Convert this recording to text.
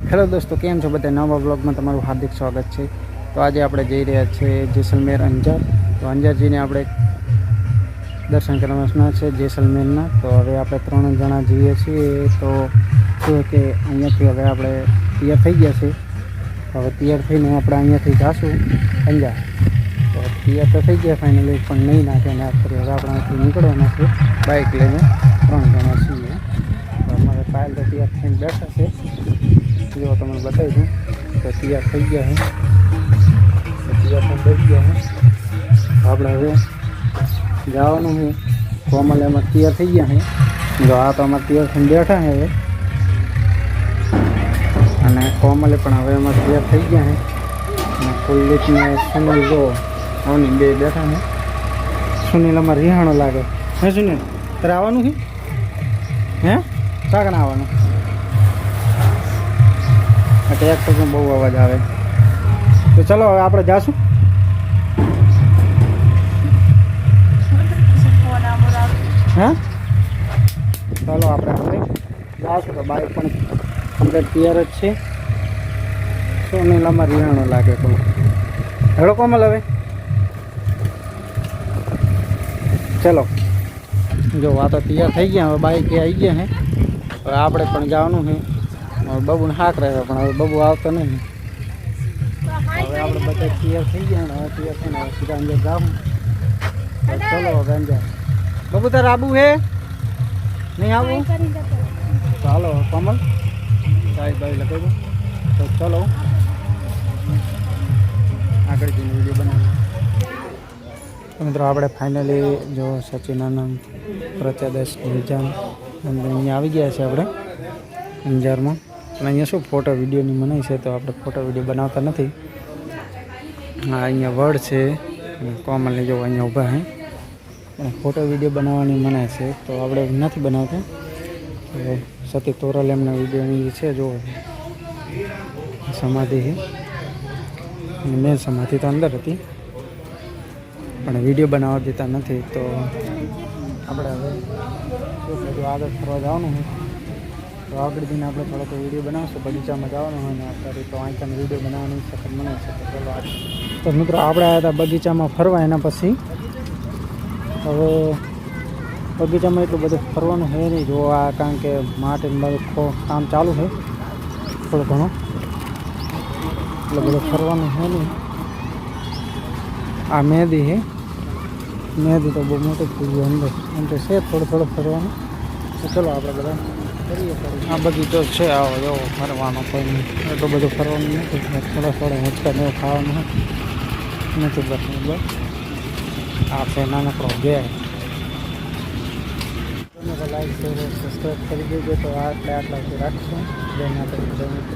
Hello દોસ્તો, કેમ છો બધા? નવા બ્લોગમાં તમારું હાર્દિક સ્વાગત છે। તો આજે આપણે જઈ રહ્યા છીએ જેસલમેર અંજાર। તો અંજાર જઈને આપણે દર્શન કરવાના છે જેસલમેરના। તો હવે આપણે 3 જણા જઈએ છીએ। તો શું કે અહીંયાથી હવે આપણે તૈયાર થઈ ગયા છે। હવે તૈયાર થઈને આપણે અહીંયાથી જાશું અંજાર। તો તૈયાર તો થઈ ગયા ફાઇનલી, પણ નહીં નાખે ને ફરી હવે આપણે અહીંથી નીકળવાના છે બાઇક લઈને। 3 જણા છીએ। તો અમારે પાયલ તો તૈયાર થઈને બેઠા છે। जो तुम्हें बताई दूँ तो तैयार थी गया है, तैयार तो बैठ गया है। આપણે હવે જવાનું છે કોમલ, એમાં તૈયાર થઈ ગયા છે। જો આ તો અમારે તૈયાર થઈને બેઠા છે હવે, અને કોમલે પણ હવે એમાં તૈયાર થઈ ગયા છે। અને કુલદીપને સુનિલ જો આવની બે બેઠા છે। સુનિલ અમારે રિહાણો લાગે હે। સુનિલ તારે આવવાનું છે હે? શાકના આવવાનું ટ્રેક્ટરનો બહુ અવાજ આવે। તો ચલો હવે આપણે જાશું। હા ચાલો આપણે હવે જાશું। તો બાઇક પણ કમ્પ્લીટ તૈયાર જ છે। સોનેલામાં રિહાણો લાગે તો હેડો કોમલ હવે ચલો। જો આ તો તૈયાર થઈ ગયા, હવે બાઇક આવી ગયા છે। હવે આપણે પણ જવાનું છે। બબુને હાક રહ્યો પણ હવે બબુ આવતો નહીં। હવે આપણે બધા તૈયાર થઈ ગયા, હવે તૈયાર થઈને હવે સીધા અંદર જાઉં। ચલો હવે અંજાર। બબુ તારે આબુ હે નહીં આવું? ચાલો કમલ સાહેબ ભાઈ લગાવી દો। તો ચલો આગળ જઈને વિડીયો બનાવીએ। મિત્રો આપણે ફાઇનલી જો સચિનાનંદ પ્રચાદશ નિજામ અહીંયા આવી ગયા છે આપણે અંજારમાં। પણ અહીંયા શું ફોટો વિડીયોની મનાઈ છે, તો આપણે ફોટો વિડીયો બનાવતા નથી। હા અહીંયા વડ છે અને કોમલને જો અહીંયા ઊભા છે, પણ ફોટો વિડીયો બનાવવાની મનાઈ છે, તો આપણે નથી બનાવતા। તો સતી તોરલ એમના વિડીયોની છે જો સમાધિ છે, અને મેન સમાધિ તો અંદર હતી, પણ વિડીયો બનાવવા દેતા નથી। તો આપણે હવે શું બધું આગળ ફરવા જવાનું છે, તો આગળ જઈને આપણે થોડોક વિડીયો બનાવશું। બગીચામાં જવાનું હોય ને અત્યારે તો અહીં વિડીયો બનાવવાની સખત મને છે। તો ચલો તો મિત્રો આપણે આવ્યા હતા બગીચામાં ફરવા, એના પછી હવે બગીચામાં એટલું બધું ફરવાનું છે નહીં જોવા, કારણ કે માટીનું બધું કામ ચાલુ છે થોડું ઘણું, એટલે બધું ફરવાનું છે નહીં। આ મહેંદી છે, મહેંદી તો બહુ મોટું થઈ ગયું અંદર, એમ તો છે થોડું ફરવાનું। તો ચલો આપણે બધા કરીએ। આ બગીચો છે, આવો જો ફરવાનો કોઈ નહીં, એટલું બધું ફરવાનું નથી। થોડા હિંચકા ને એવું ખાવાનું નથી બસ। આ છે નાનકડો ઘેર। લાઈક શેર સબસ્ક્રાઈબ કરી દેજો। તો આટલા રાખશું। જય માતાજી, જય મિત્ર।